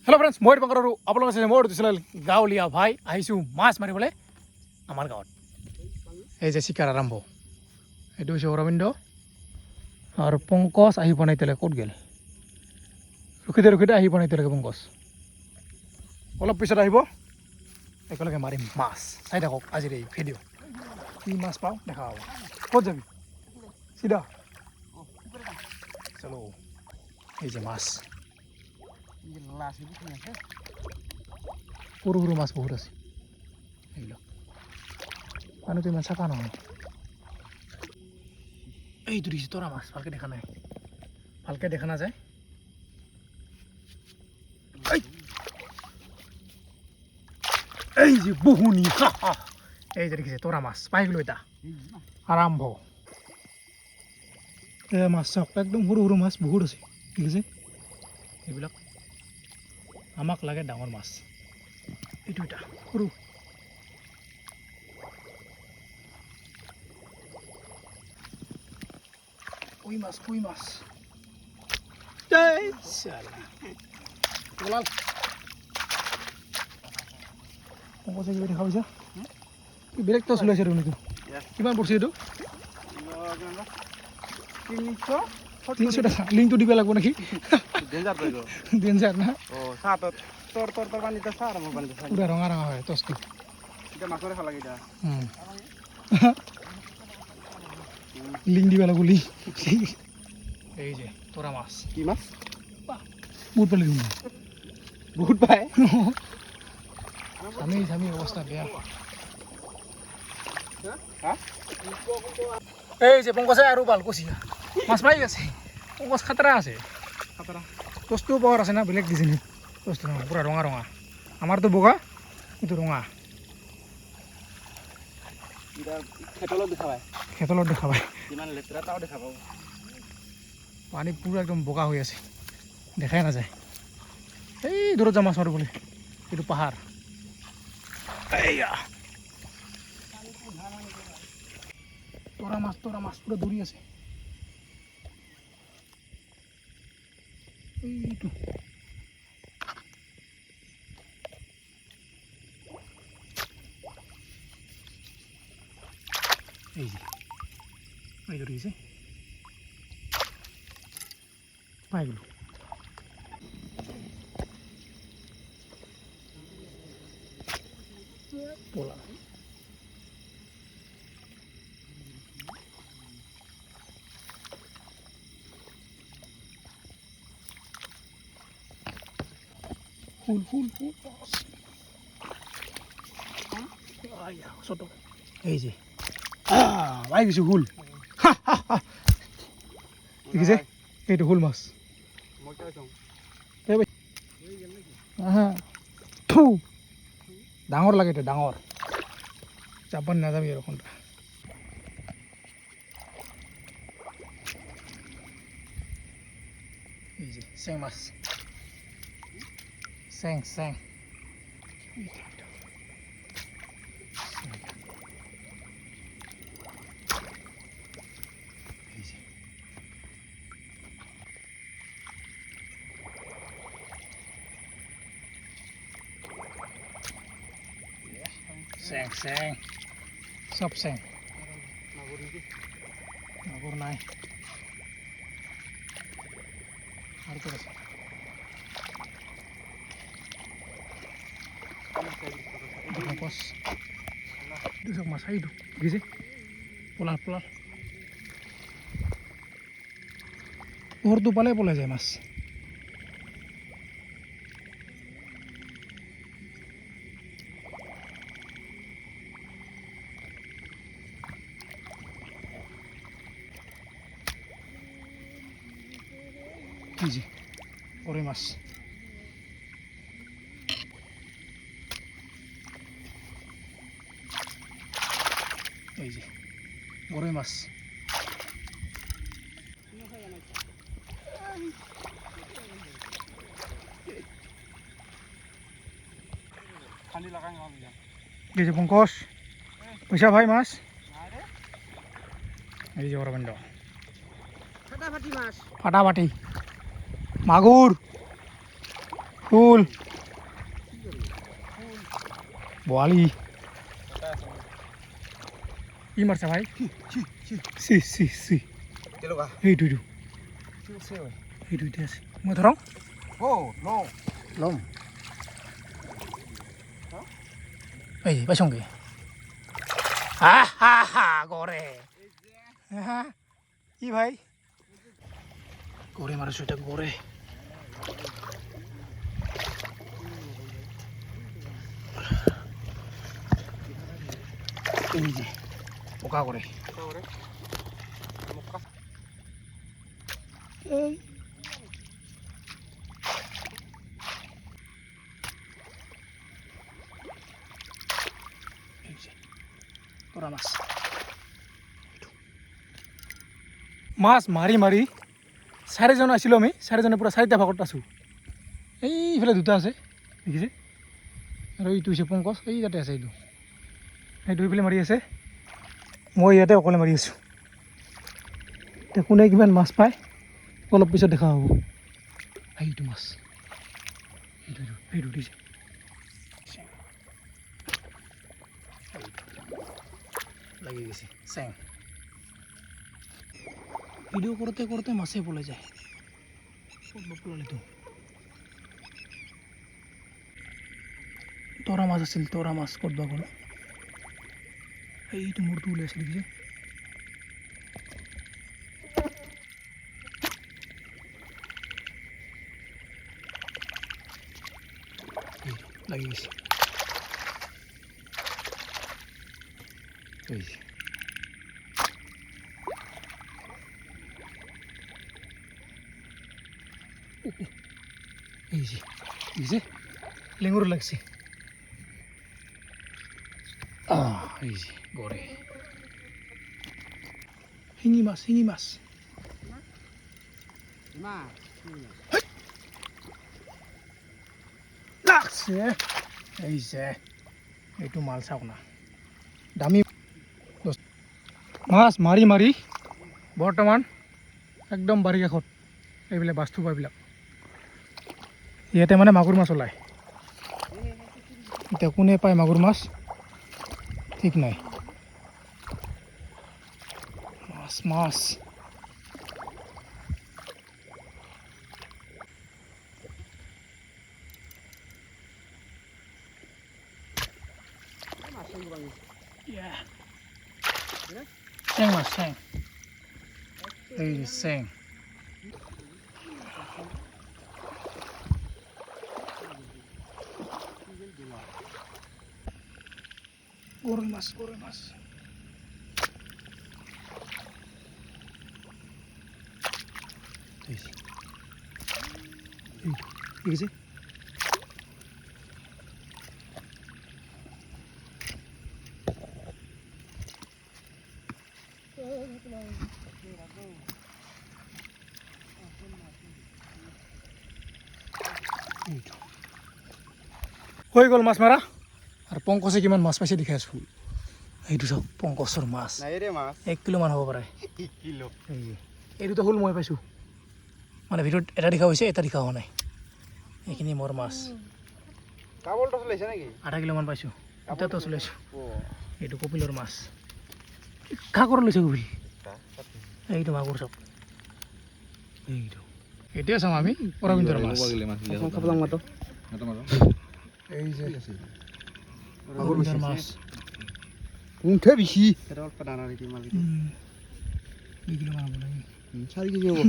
Hello' friends, মই দীপংকৰ আৰু আপোনালোক আছে মোৰ দিছিল গাঁৱলীয়া ভাই আহিছোঁ মাছ মাৰিবলৈ আমাৰ গাঁৱত। এই যে চিকাৰ আৰম্ভ, এইটো হৈছে অৰবিন্দ আৰু পংকজ আহি পোৱা নাই এতিয়ালৈকে। ক'ত গ'ল? ৰখি দে আহি পোৱা নাই এতিয়ালৈকে পংকজ। অলপ পিছত আহিব, একেলগে মাৰিম মাছ। চাই থাকক আজিৰ এই ভিডিঅ', কি মাছ পাওঁ দেখা হ'ব। ক'ত যাবি? চিধা চলো। এই যে মাছ, সৰু সৰু মাছ বহুত আছে। এইবিলাক পানীটো ইমান চাফা নহয়। এইটো দিছে তৰা মাছ, ভালকৈ দেখা নাই, ভালকৈ দেখা নাযায়। এই যে বহুনি, এই যে দেখিছে তৰা মাছ পাই গ'লো। এটা আৰম্ভ। এই মাছ চাওক, একদম সৰু সৰু মাছ বহুত আছে, দেখিছে? এইবিলাক আমাক লাগে ডাঙৰ মাছ। এইটো এটা সৰু, কই মাছ দেখা পাইছা? বেলেগ টচ ওলাইছে দেখোন। এইটো কিমান পৰিছে? এইটো 300 টকা। লিংকটো দিব লাগিব নেকি? ডেঞ্জাৰ না? পুৰা ৰঙা ৰঙা হয় টচটো। লিংক দিব লাগিব, লিংক। এই যে তৰা মাছ, কি মাছ? বহুত পালি দেখোন। বহুত পায়। চামি অৱস্থা বেয়া। এই যে পংকজে আৰু বালকুচিয়া মাছ মাৰি আছে। পংকজ খাতৰা আছে, টচটোও পাৱাৰ আছে না, বেলেগ ডিজাইন টচটো নহয়, পূৰা ৰঙা ৰঙা। আমাৰতো বগা, এইটো ৰঙা। খেতলত দেখা পায়। পানী পূৰা একদম বগা হৈ আছে, দেখাই নাযায়। এই দূৰত যাম মাছ মাৰিবলৈ, এইটো পাহাৰ। এইয়া তৰা মাছ পুৰা দৌৰি আছে। এইটো এই যে এই ধৰিছে, পাই গ'লো। পলা ফুল ছোট। এই যে পাই গৈছো ফুল। দেখিছে? এইটো ফুল মাছ। ডাঙৰ লাগে, এইটো ডাঙৰ। চাপান নাযাবি আৰু কোনটা। এই যে চেং মাছ, চেং চেং সব চেং। মাগুৰ নাই আৰু ক'ত আছে? itu sama saya itu gitu polar tuh pale pola যায় mas. Easy ore mas. এই যে গরই মাছ। এই যে পঙ্কজ পয়সা ভাই মাছ। এই যে অরবিন্দ ফাটাফাটি মাছ, ফাটাফাটি মাগুর ফুল বৰালি কি মাৰিছে ভাই চি চি চি কেনেকুৱা এইটো এতিয়া আছে মই ধৰক ল'ম এই পাইছংগে হা হা হা গরে হা কি ভাই গরে মারছো এটা গরে এই যে পোকা করে এই তোরা মাছ মাছ মাৰি মাৰি চাৰিজন আছিলোঁ আমি চাৰিজনে পূৰা চাৰিটা ভাগত আছোঁ এইফালে দুটা আছে দেখিছে আৰু এইটো হৈছে পংকজ এই ইয়াতে আছে এইটো এইটো এইফালে মাৰি আছে মই ইয়াতে অকলে মাৰি আছোঁ এতিয়া কোনে কিমান মাছ পায় অলপ পিছত দেখা হ'ব এইটো মাছ এইটো দিছে লাগি গেছে চেং ভিডিঅ' কৰোঁতে কৰোঁতে মাছে পলাই যায় ক'ত পলালিতো তৰা মাছ আছিল তৰা মাছ ক'ত বা গ'ল এইটো মূৰটো ওলাইছে দেখিছে লাগি গেছে এই যে লেঙুর লাগছে এই যে গড়ে শিঙি মাছ লাগছে এই যে এইটো মাল চাওক না দামী মাছ মাৰি মাৰি বৰ্তমান একদম বাৰী কাষত এইবিলাক বাস্তু পাইবিলাক ইয়াতে মানে মাগুৰ মাছ ওলায় এতিয়া কোনে পায় মাগুৰ মাছ ঠিক নাই মাছ চেং মাছ চেং এই চেং গৰৈ মাছ দেখিছে হৈ গ'ল মাছ মাৰা আৰু পংকজে কিমান মাছ পাইছে দেখাই আছোঁ এইটো চাওক পংকজৰ মাছ 1 কিলো মান হ'ব পাৰে এইটোতো হ'ল মই পাইছোঁ মানে ভিতৰত এটা দেখা হৈছে এটা দেখা হোৱা নাই এইখিনি মোৰ মাছ আধা কিলো মান পাইছোঁ এটাতো চলাইছোঁ এইটো কপিলৰ মাছ খা কৰি লৈছে কপিল এইটো মাগুৰ চাওক এইটো এতিয়া চাওঁ আমি অৰবিন্দৰ মাছ এই যে অৰবিন্দৰ মাছ উঠে বেছি 2 কিলো মান হ'ব লাগে 4 কেজি হ'ব